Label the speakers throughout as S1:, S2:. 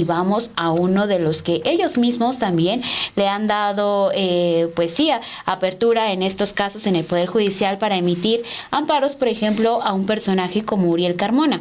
S1: Y vamos a uno de los que ellos mismos también le han dado, pues sí, apertura en estos casos en el Poder Judicial para emitir amparos, por ejemplo, a un personaje como Uriel Carmona,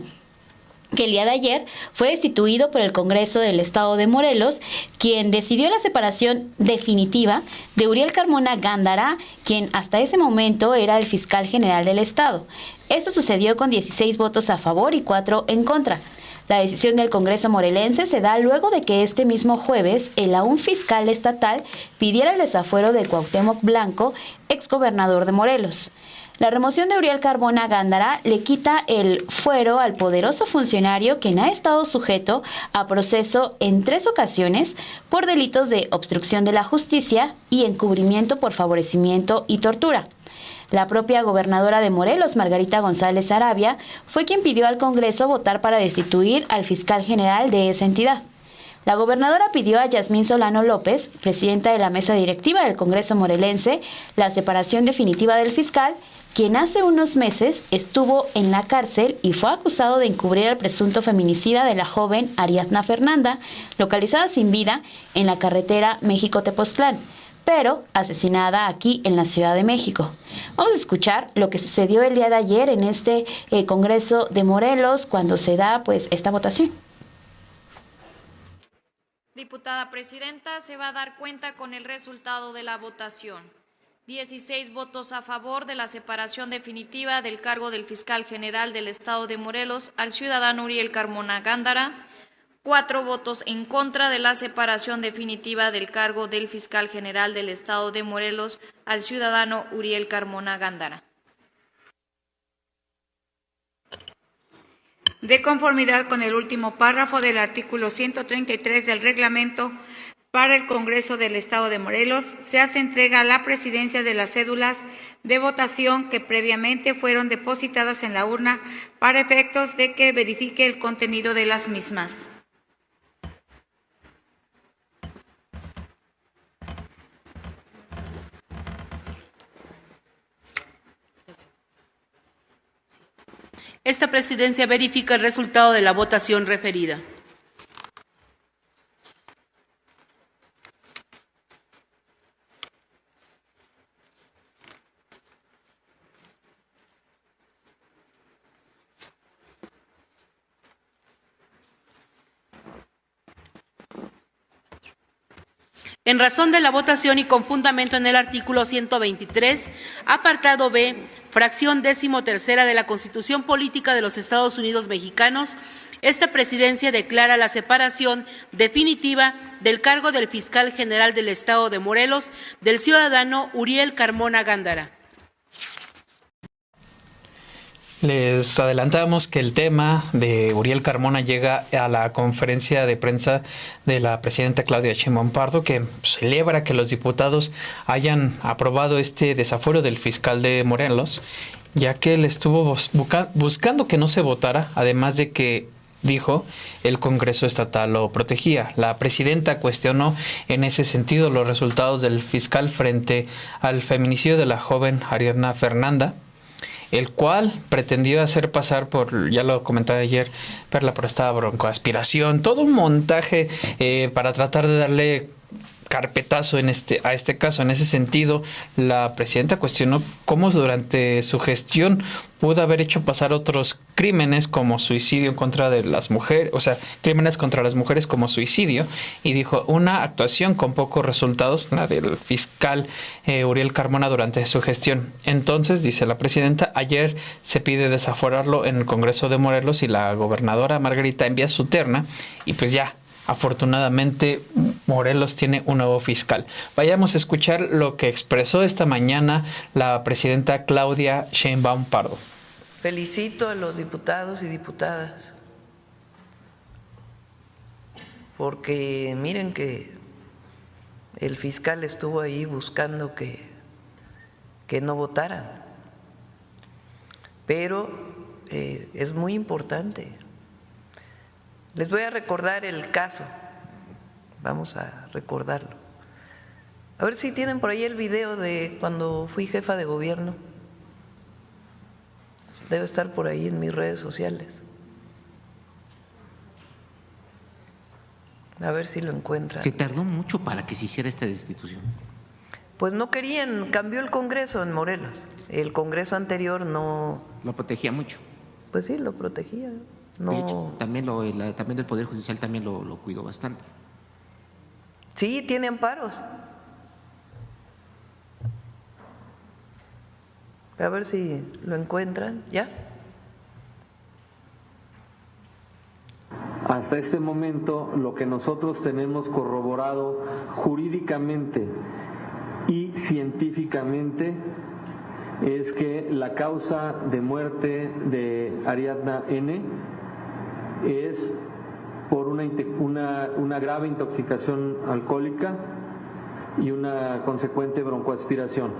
S1: que el día de ayer fue destituido por el Congreso del Estado de Morelos, quien decidió la separación definitiva de Uriel Carmona Gándara, quien hasta ese momento era el fiscal general del Estado. Esto sucedió con 16 votos a favor y 4 en contra. La decisión del Congreso morelense se da luego de que este mismo jueves el aún fiscal estatal pidiera el desafuero de Cuauhtémoc Blanco, exgobernador de Morelos. La remoción de Uriel Carmona Gándara le quita el fuero al poderoso funcionario quien ha estado sujeto a proceso en 3 ocasiones por delitos de obstrucción de la justicia y encubrimiento por favorecimiento y tortura. La propia gobernadora de Morelos, Margarita González Arabia, fue quien pidió al Congreso votar para destituir al fiscal general de esa entidad. La gobernadora pidió a Yasmín Solano López, presidenta de la mesa directiva del Congreso morelense, la separación definitiva del fiscal, quien hace unos meses estuvo en la cárcel y fue acusado de encubrir al presunto feminicida de la joven Ariadna Fernanda, localizada sin vida en la carretera México-Tepoztlán, pero asesinada aquí en la Ciudad de México. Vamos a escuchar lo que sucedió el día de ayer en este Congreso de Morelos cuando se da pues esta votación.
S2: Diputada presidenta, se va a dar cuenta con el resultado de la votación. 16 votos a favor de la separación definitiva del cargo del fiscal general del Estado de Morelos al ciudadano Uriel Carmona Gándara, 4 votos en contra de la separación definitiva del cargo del fiscal general del Estado de Morelos al ciudadano Uriel Carmona Gándara.
S3: De conformidad con el último párrafo del artículo 133 del reglamento para el Congreso del Estado de Morelos, se hace entrega a la presidencia de las cédulas de votación que previamente fueron depositadas en la urna para efectos de que verifique el contenido de las mismas.
S4: Esta presidencia verifica el resultado de la votación referida. En razón de la votación y con fundamento en el artículo 123, apartado B, fracción 13ª de la Constitución Política de los Estados Unidos Mexicanos, esta presidencia declara la separación definitiva del cargo del fiscal general del Estado de Morelos del ciudadano Uriel Carmona Gándara.
S5: Les adelantamos que el tema de Uriel Carmona llega a la conferencia de prensa de la presidenta Claudia Sheinbaum Pardo, que celebra que los diputados hayan aprobado este desafuero del fiscal de Morelos, ya que él estuvo buscando que no se votara, además de que dijo el Congreso Estatal lo protegía. La presidenta cuestionó en ese sentido los resultados del fiscal frente al feminicidio de la joven Ariadna Fernanda, el cual pretendió hacer pasar por, ya lo comentaba ayer, por la prostada broncoaspiración, todo un montaje para tratar de darle carpetazo a este caso. En ese sentido, la presidenta cuestionó cómo durante su gestión pudo haber hecho pasar otros crímenes como suicidio en contra de las mujeres, o sea, crímenes contra las mujeres como suicidio, y dijo una actuación con pocos resultados, la del fiscal Uriel Carmona durante su gestión. Entonces, dice la presidenta, ayer se pide desaforarlo en el Congreso de Morelos y la gobernadora Margarita envía su terna y pues ya, afortunadamente, Morelos tiene un nuevo fiscal. Vayamos a escuchar lo que expresó esta mañana la presidenta Claudia Sheinbaum Pardo.
S6: Felicito a los diputados y diputadas porque miren que el fiscal estuvo ahí buscando que no votaran, pero es muy importante. Les voy a recordar el caso, vamos a recordarlo. A ver si tienen por ahí el video de cuando fui jefa de gobierno. Debe estar por ahí en mis redes sociales. A ver si lo encuentran.
S7: Se tardó mucho para que se hiciera esta destitución.
S6: Pues no querían, cambió el Congreso en Morelos. El Congreso anterior no…
S7: Lo protegía mucho.
S6: Pues sí, lo protegía. No.
S7: De hecho, también el Poder Judicial también lo cuidó bastante.
S6: Sí, tiene amparos. A ver si lo encuentran. ¿Ya?
S8: Hasta este momento, lo que nosotros tenemos corroborado jurídicamente y científicamente es que la causa de muerte de Ariadna N. es por una grave intoxicación alcohólica y una consecuente broncoaspiración.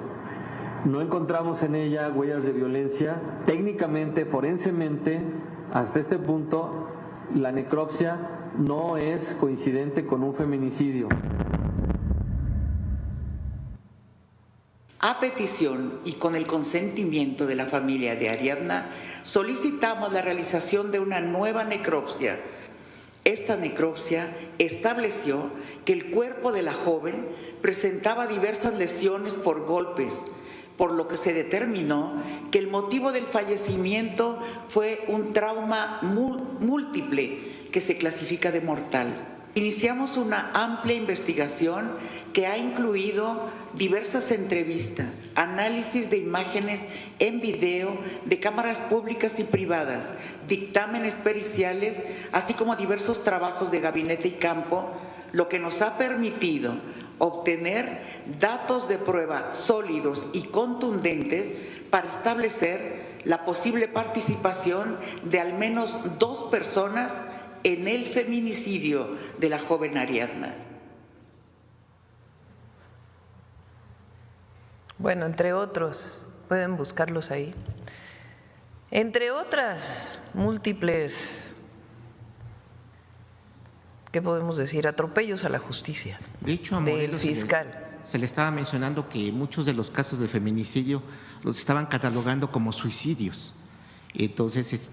S8: No encontramos en ella huellas de violencia. Técnicamente, forensemente, hasta este punto, la necropsia no es coincidente con un feminicidio.
S9: A petición y con el consentimiento de la familia de Ariadna, solicitamos la realización de una nueva necropsia. Esta necropsia estableció que el cuerpo de la joven presentaba diversas lesiones por golpes, por lo que se determinó que el motivo del fallecimiento fue un trauma múltiple que se clasifica de mortal. Iniciamos una amplia investigación que ha incluido diversas entrevistas, análisis de imágenes en video de cámaras públicas y privadas, dictámenes periciales, así como diversos trabajos de gabinete y campo, lo que nos ha permitido obtener datos de prueba sólidos y contundentes para establecer la posible participación de al menos 2 personas en el feminicidio de la joven Ariadna.
S6: Bueno, entre otros, pueden buscarlos ahí. Entre otras múltiples, ¿qué podemos decir? Atropellos a la justicia.
S7: De hecho, a
S6: del
S7: Morelos
S6: fiscal.
S7: se le estaba mencionando que muchos de los casos de feminicidio los estaban catalogando como suicidios. Entonces,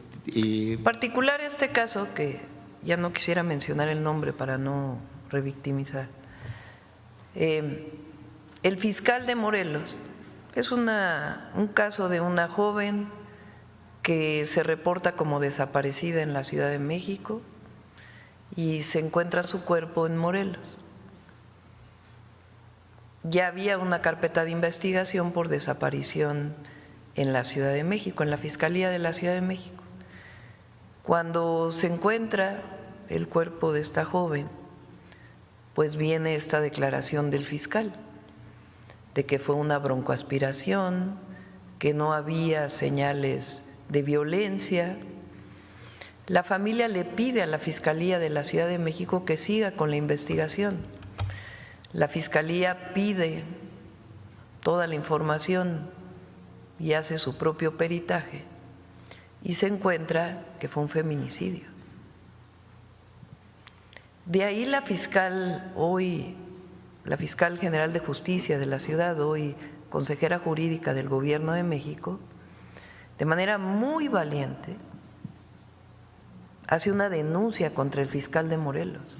S6: particular este caso, que ya no quisiera mencionar el nombre para no revictimizar. El fiscal de Morelos es un caso de una joven que se reporta como desaparecida en la Ciudad de México y se encuentra su cuerpo en Morelos. Ya había una carpeta de investigación por desaparición en la Ciudad de México, en la Fiscalía de la Ciudad de México. Cuando se encuentra el cuerpo de esta joven, pues viene esta declaración del fiscal de que fue una broncoaspiración, que no había señales de violencia. La familia le pide a la Fiscalía de la Ciudad de México que siga con la investigación. La Fiscalía pide toda la información y hace su propio peritaje y se encuentra que fue un feminicidio. De ahí la fiscal general de justicia de la ciudad, hoy consejera jurídica del Gobierno de México, de manera muy valiente, hace una denuncia contra el fiscal de Morelos.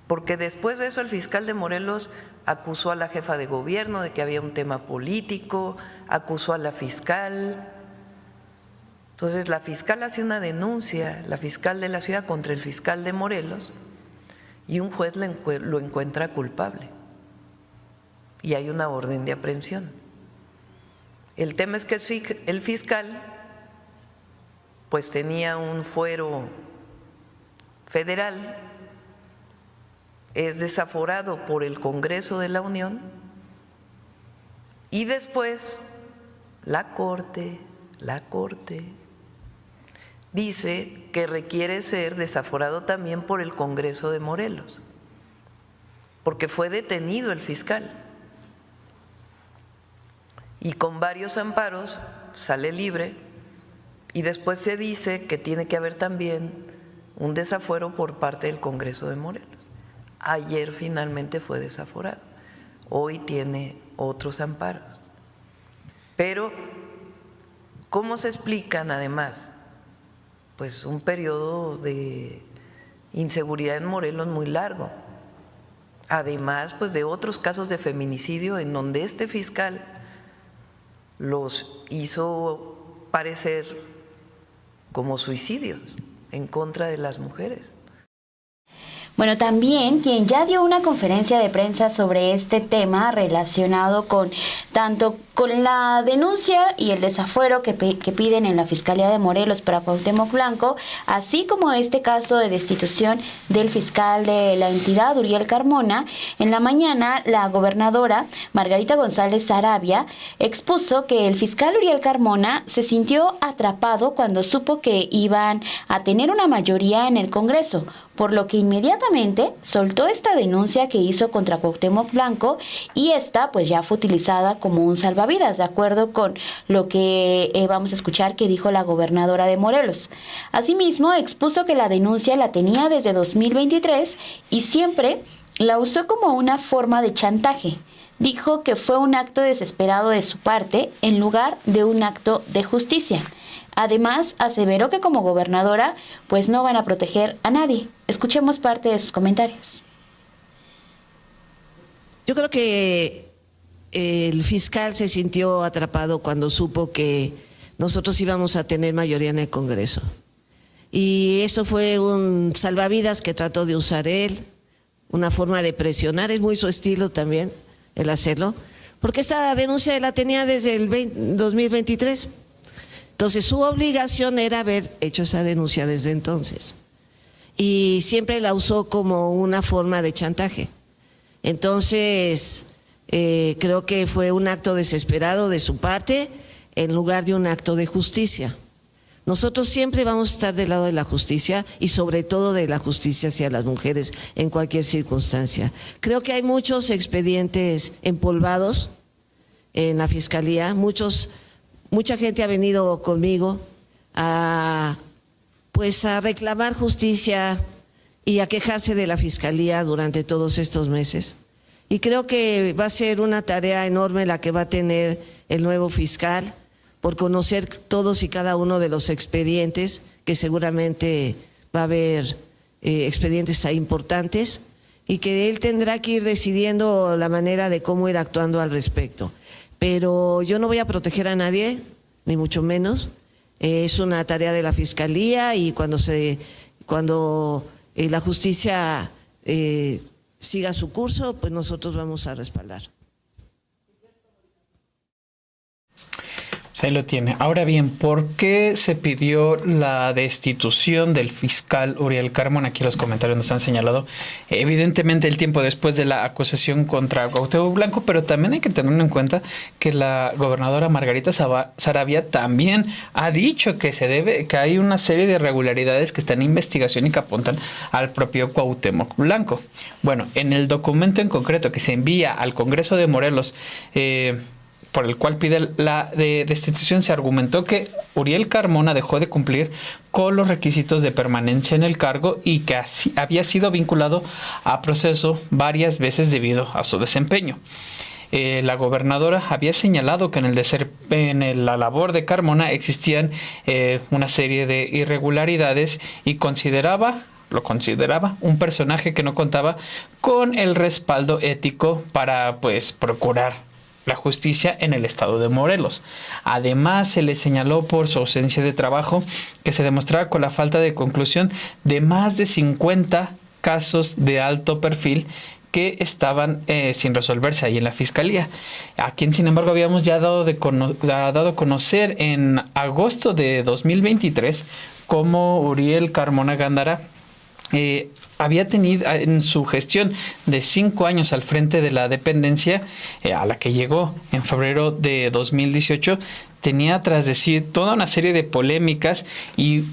S6: Porque después de eso el fiscal de Morelos acusó a la jefa de gobierno de que había un tema político, acusó a la fiscal. Entonces la fiscal hace una denuncia, la fiscal de la ciudad, contra el fiscal de Morelos, y un juez lo encuentra culpable y hay una orden de aprehensión. El tema es que el fiscal pues tenía un fuero federal, es desaforado por el Congreso de la Unión y después la Corte dice que requiere ser desaforado también por el Congreso de Morelos, porque fue detenido el fiscal y con varios amparos sale libre, y después se dice que tiene que haber también un desafuero por parte del Congreso de Morelos. Ayer finalmente fue desaforado, hoy tiene otros amparos. Pero, ¿cómo se explican además? Pues un periodo de inseguridad en Morelos muy largo. Además, pues de otros casos de feminicidio en donde este fiscal los hizo parecer como suicidios en contra de las mujeres.
S1: Bueno, también quien ya dio una conferencia de prensa sobre este tema relacionado con tanto con la denuncia y el desafuero que piden en la Fiscalía de Morelos para Cuauhtémoc Blanco, así como este caso de destitución del fiscal de la entidad, Uriel Carmona. En la mañana, la gobernadora Margarita González Saravia expuso que el fiscal Uriel Carmona se sintió atrapado cuando supo que iban a tener una mayoría en el Congreso, por lo que inmediatamente soltó esta denuncia que hizo contra Cuauhtémoc Blanco, y esta pues ya fue utilizada como un salvavidas, de acuerdo con lo que vamos a escuchar que dijo la gobernadora de Morelos. Asimismo, expuso que la denuncia la tenía desde 2023 y siempre la usó como una forma de chantaje. Dijo que fue un acto desesperado de su parte en lugar de un acto de justicia. Además, aseveró que como gobernadora, pues no van a proteger a nadie. Escuchemos parte de sus comentarios.
S10: Yo creo que el fiscal se sintió atrapado cuando supo que nosotros íbamos a tener mayoría en el Congreso. Y eso fue un salvavidas que trató de usar él, una forma de presionar, es muy su estilo también el hacerlo, porque esta denuncia la tenía desde el 2023. Entonces su obligación era haber hecho esa denuncia desde entonces. Y siempre la usó como una forma de chantaje. Entonces creo que fue un acto desesperado de su parte en lugar de un acto de justicia. Nosotros siempre vamos a estar del lado de la justicia y sobre todo de la justicia hacia las mujeres en cualquier circunstancia. Creo que hay muchos expedientes empolvados en la Fiscalía, mucha gente ha venido conmigo a reclamar justicia y a quejarse de la Fiscalía durante todos estos meses. Y creo que va a ser una tarea enorme la que va a tener el nuevo fiscal por conocer todos y cada uno de los expedientes, que seguramente va a haber expedientes ahí importantes, y que él tendrá que ir decidiendo la manera de cómo ir actuando al respecto. Pero yo no voy a proteger a nadie, ni mucho menos. Es una tarea de la Fiscalía y cuando la justicia siga su curso, pues nosotros vamos a respaldar.
S5: Ahí lo tiene. Ahora bien, ¿por qué se pidió la destitución del fiscal Uriel Carmona? Aquí los comentarios nos han señalado evidentemente el tiempo después de la acusación contra Cuauhtémoc Blanco, pero también hay que tener en cuenta que la gobernadora Margarita Saravia también ha dicho que hay una serie de irregularidades que están en investigación y que apuntan al propio Cuauhtémoc Blanco. Bueno, en el documento en concreto que se envía al Congreso de Morelos, por el cual pide la destitución, se argumentó que Uriel Carmona dejó de cumplir con los requisitos de permanencia en el cargo y que había sido vinculado a proceso varias veces debido a su desempeño. La gobernadora había señalado que en la labor de Carmona existían una serie de irregularidades y lo consideraba un personaje que no contaba con el respaldo ético para procurar la justicia en el estado de Morelos. Además, se le señaló por su ausencia de trabajo que se demostraba con la falta de conclusión de más de 50 casos de alto perfil que estaban sin resolverse ahí en la Fiscalía, a quien sin embargo habíamos ya dado a conocer en agosto de 2023 como Uriel Carmona Gándara había tenido en su gestión de 5 años al frente de la dependencia, a la que llegó en febrero de 2018, tenía tras de sí toda una serie de polémicas y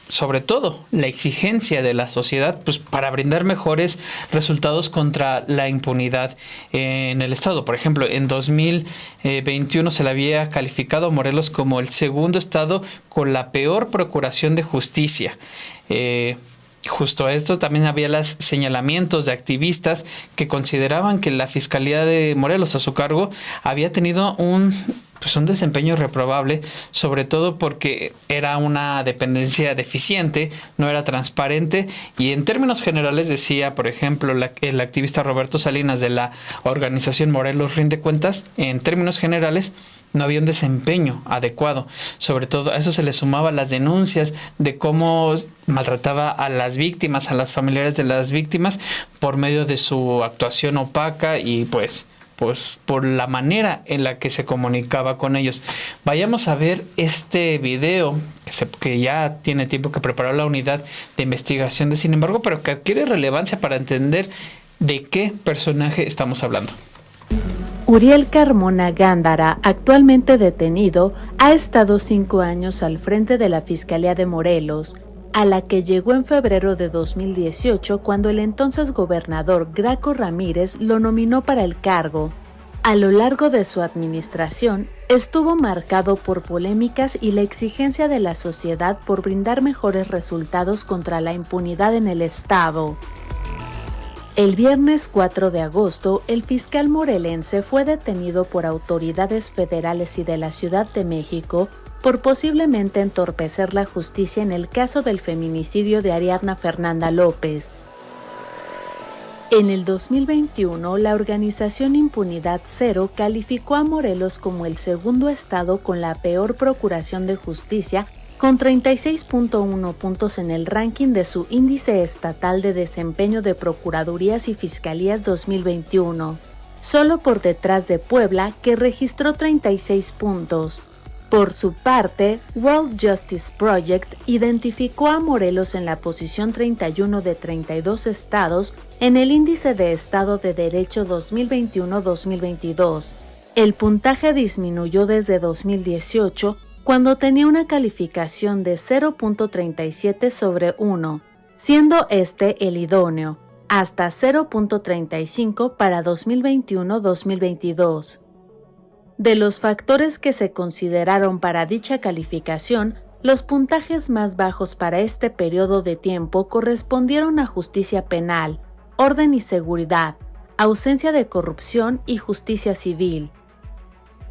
S5: sobre todo la exigencia de la sociedad para brindar mejores resultados contra la impunidad en el estado. Por ejemplo, en 2021 se le había calificado a Morelos como el segundo estado con la peor procuración de justicia. Justo a esto también había los señalamientos de activistas que consideraban que la Fiscalía de Morelos a su cargo había tenido pues un desempeño reprobable, sobre todo porque era una dependencia deficiente, no era transparente, y en términos generales decía, por ejemplo, el activista Roberto Salinas de la organización Morelos Rinde Cuentas, en términos generales no había un desempeño adecuado. Sobre todo a eso se le sumaba las denuncias de cómo maltrataba a las víctimas, a las familiares de las víctimas, por medio de su actuación opaca y pues por la manera en la que se comunicaba con ellos. Vayamos a ver este video que ya tiene tiempo que preparó la unidad de investigación de Sin Embargo, pero que adquiere relevancia para entender de qué personaje estamos hablando.
S11: Uriel Carmona Gándara, actualmente detenido, ha estado 5 años al frente de la Fiscalía de Morelos, a la que llegó en febrero de 2018 cuando el entonces gobernador Graco Ramírez lo nominó para el cargo. A lo largo de su administración, estuvo marcado por polémicas y la exigencia de la sociedad por brindar mejores resultados contra la impunidad en el Estado. El viernes 4 de agosto, el fiscal morelense fue detenido por autoridades federales y de la Ciudad de México por posiblemente entorpecer la justicia en el caso del feminicidio de Ariadna Fernanda López. En el 2021, la organización Impunidad Cero calificó a Morelos como el segundo estado con la peor procuración de justicia, con 36.1 puntos en el ranking de su Índice Estatal de Desempeño de Procuradurías y Fiscalías 2021, solo por detrás de Puebla, que registró 36 puntos. Por su parte, World Justice Project identificó a Morelos en la posición 31 de 32 estados en el Índice de Estado de Derecho 2021-2022. El puntaje disminuyó desde 2018, cuando tenía una calificación de 0.37 sobre 1, siendo este el idóneo, hasta 0.35 para 2021-2022. De los factores que se consideraron para dicha calificación, los puntajes más bajos para este periodo de tiempo correspondieron a justicia penal, orden y seguridad, ausencia de corrupción y justicia civil.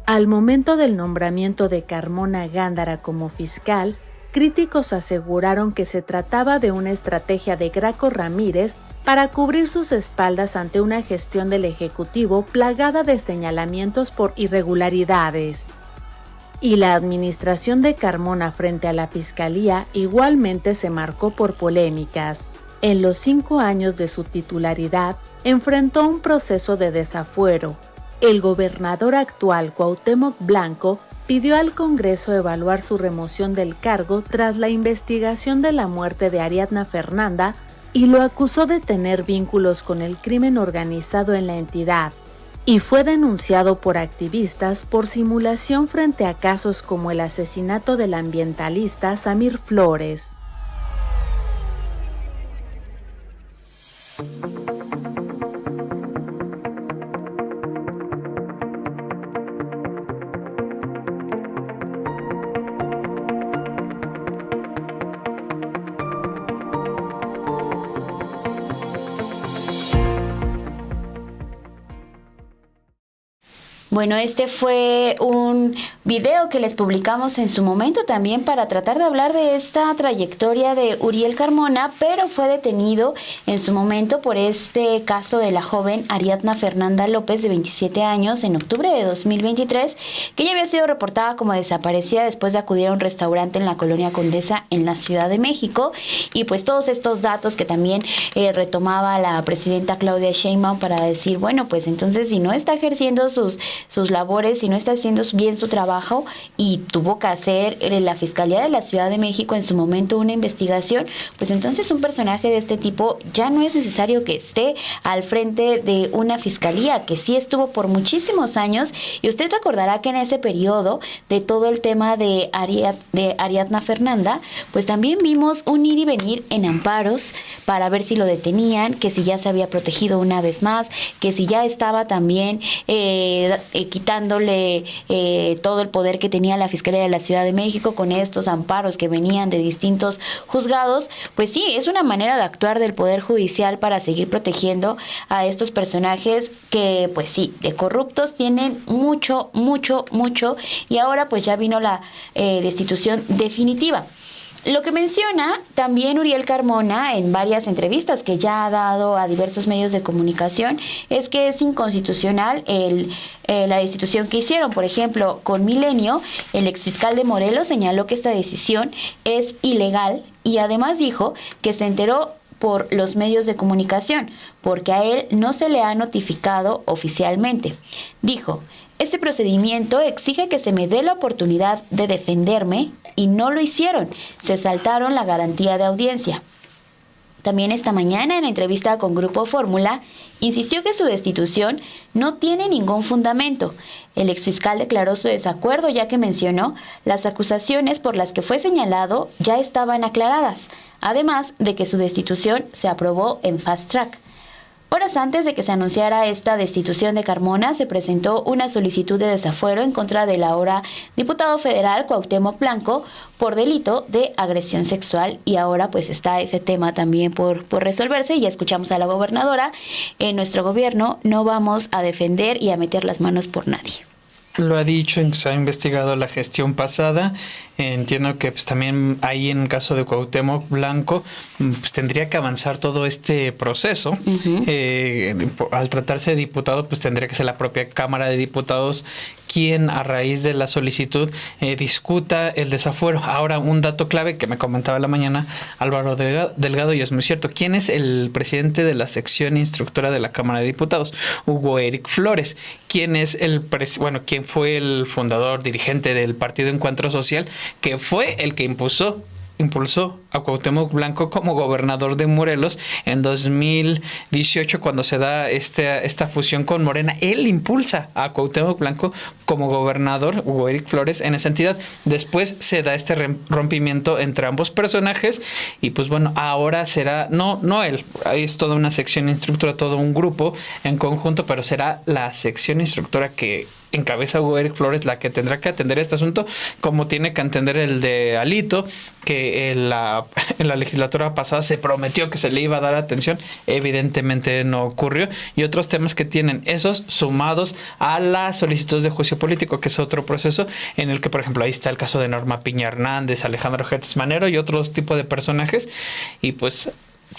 S11: Al momento del nombramiento de Carmona Gándara como fiscal, críticos aseguraron que se trataba de una estrategia de Graco Ramírez para cubrir sus espaldas ante una gestión del Ejecutivo plagada de señalamientos por irregularidades. Y la administración de Carmona frente a la Fiscalía igualmente se marcó por polémicas. En los 5 años de su titularidad, enfrentó un proceso de desafuero. El gobernador actual, Cuauhtémoc Blanco, pidió al Congreso evaluar su remoción del cargo tras la investigación de la muerte de Ariadna Fernanda y lo acusó de tener vínculos con el crimen organizado en la entidad, y fue denunciado por activistas por simulación frente a casos como el asesinato del ambientalista Samir Flores.
S1: Bueno, este fue un video que les publicamos en su momento también para tratar de hablar de esta trayectoria de Uriel Carmona, pero fue detenido en su momento por este caso de la joven Ariadna Fernanda López, de 27 años, en octubre de 2023, que ya había sido reportada como desaparecida después de acudir a un restaurante en la Colonia Condesa en la Ciudad de México. Y pues todos estos datos que también retomaba la presidenta Claudia Sheinbaum para decir, bueno, pues entonces si no está ejerciendo sus labores, si no está haciendo bien su trabajo, y tuvo que hacer la Fiscalía de la Ciudad de México en su momento una investigación, pues entonces un personaje de este tipo ya no es necesario que esté al frente de una fiscalía, que sí estuvo por muchísimos años. Y usted recordará que en ese periodo de todo el tema de Ariadna Fernanda, pues también vimos un ir y venir en amparos para ver si lo detenían, que si ya se había protegido una vez más, que si ya estaba también quitándole todo el poder que tenía la Fiscalía de la Ciudad de México con estos amparos que venían de distintos juzgados, pues sí, es una manera de actuar del Poder Judicial para seguir protegiendo a estos personajes que, pues sí, de corruptos tienen mucho, y ahora pues ya vino la destitución definitiva. Lo que menciona también Uriel Carmona en varias entrevistas que ya ha dado a diversos medios de comunicación es que es inconstitucional la destitución que hicieron. Por ejemplo, con Milenio, el exfiscal de Morelos señaló que esta decisión es ilegal y además dijo que se enteró por los medios de comunicación, porque a él no se le ha notificado oficialmente. Dijo: este procedimiento exige que se me dé la oportunidad de defenderme y no lo hicieron. Se saltaron la garantía de audiencia. También esta mañana, en entrevista con Grupo Fórmula, insistió que su destitución no tiene ningún fundamento. El exfiscal declaró su desacuerdo ya que mencionó las acusaciones por las que fue señalado ya estaban aclaradas, además de que su destitución se aprobó en fast track. Horas antes de que se anunciara esta destitución de Carmona, se presentó una solicitud de desafuero en contra del ahora diputado federal Cuauhtémoc Blanco por delito de agresión sexual, y ahora pues está ese tema también por resolverse. Y ya escuchamos a la gobernadora: en nuestro gobierno no vamos a defender y a meter las manos por nadie.
S5: Lo ha dicho, en que se ha investigado la gestión pasada. Entiendo que pues también ahí en el caso de Cuauhtémoc Blanco pues tendría que avanzar todo este proceso. Al tratarse de diputado pues tendría que ser la propia Cámara de Diputados quien a raíz de la solicitud discuta el desafuero. Ahora, un dato clave que me comentaba la mañana Álvaro Delgado, y es muy cierto: ¿quién es el presidente de la sección instructora de la Cámara de Diputados? Hugo Eric Flores. ¿Quién es quién fue el fundador, dirigente del Partido Encuentro Social, que fue el que impulsó a Cuauhtémoc Blanco como gobernador de Morelos en 2018, cuando se da esta fusión con Morena? Él impulsa a Cuauhtémoc Blanco como gobernador, Hugo Eric Flores, en esa entidad. Después se da este rompimiento entre ambos personajes y pues bueno, ahora será, no él, ahí es toda una sección instructora, todo un grupo en conjunto, pero será la sección instructora que encabeza Hugo Eric Flores la que tendrá que atender este asunto, como tiene que atender el de Alito, que en la legislatura pasada se prometió que se le iba a dar atención, evidentemente no ocurrió, y otros temas que tienen esos sumados a las solicitudes de juicio político, que es otro proceso en el que, por ejemplo, ahí está el caso de Norma Piña Hernández, Alejandro Gertz Manero y otros tipos de personajes, y pues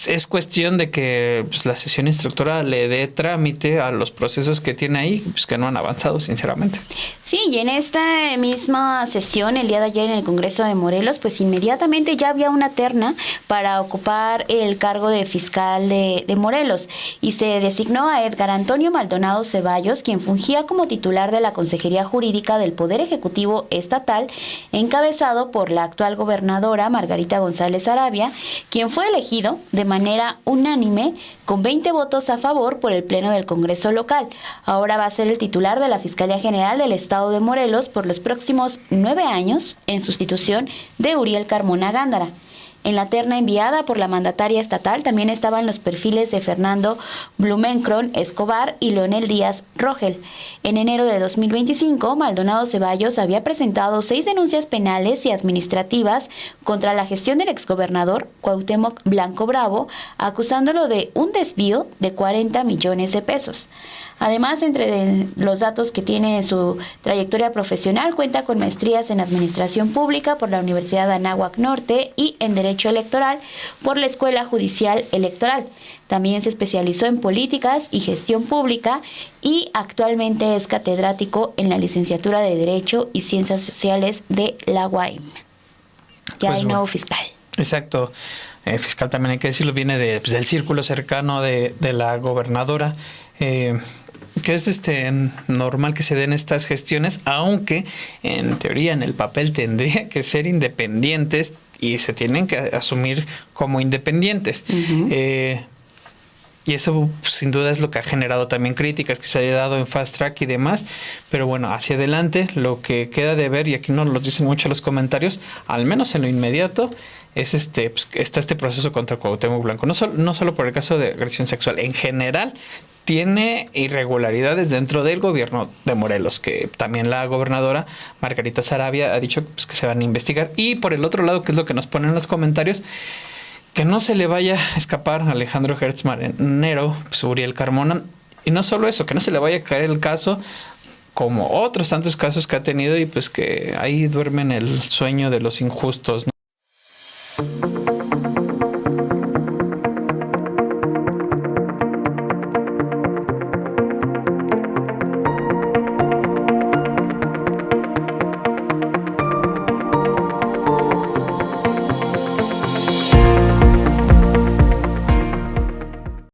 S5: es cuestión de que pues, la sesión instructora le dé trámite a los procesos que tiene ahí, pues, que no han avanzado, sinceramente.
S1: Sí, y en esta misma sesión, el día de ayer en el Congreso de Morelos, pues inmediatamente ya había una terna para ocupar el cargo de fiscal de Morelos, y se designó a Edgar Antonio Maldonado Ceballos, quien fungía como titular de la Consejería Jurídica del Poder Ejecutivo Estatal, encabezado por la actual gobernadora Margarita González Arabia, quien fue elegido de manera unánime con 20 votos a favor por el Pleno del Congreso local. Ahora va a ser el titular de la Fiscalía General del Estado de Morelos por los próximos 9 años, en sustitución de Uriel Carmona Gándara. En la terna enviada por la mandataria estatal también estaban los perfiles de Fernando Blumenkron Escobar y Leonel Díaz Rogel. En enero de 2025, Maldonado Ceballos había presentado 6 denuncias penales y administrativas contra la gestión del exgobernador Cuauhtémoc Blanco Bravo, acusándolo de un desvío de 40 millones de pesos. Además, entre los datos que tiene su trayectoria profesional, cuenta con maestrías en Administración Pública por la Universidad de Anáhuac Norte y en Derecho Electoral por la Escuela Judicial Electoral. También se especializó en Políticas y Gestión Pública y actualmente es catedrático en la Licenciatura de Derecho y Ciencias Sociales de la UAM. Ya pues hay nuevo fiscal.
S5: Exacto. Fiscal, también hay que decirlo, viene del círculo cercano de la gobernadora. Que es normal que se den estas gestiones, aunque en teoría en el papel tendría que ser independientes y se tienen que asumir como independientes. Y eso pues, sin duda es lo que ha generado también críticas que se haya dado en Fast Track y demás, pero bueno, hacia adelante lo que queda de ver, y aquí nos lo dicen mucho los comentarios, al menos en lo inmediato, es está este proceso contra Cuauhtémoc Blanco, no solo por el caso de agresión sexual, en general tiene irregularidades dentro del gobierno de Morelos, que también la gobernadora Margarita Sarabia ha dicho pues, que se van a investigar. Y por el otro lado, que es lo que nos ponen en los comentarios, que no se le vaya a escapar a Alejandro Gertz Manero, pues, Uriel Carmona, y no solo eso, que no se le vaya a caer el caso como otros tantos casos que ha tenido y pues que ahí duermen el sueño de los injustos, ¿no?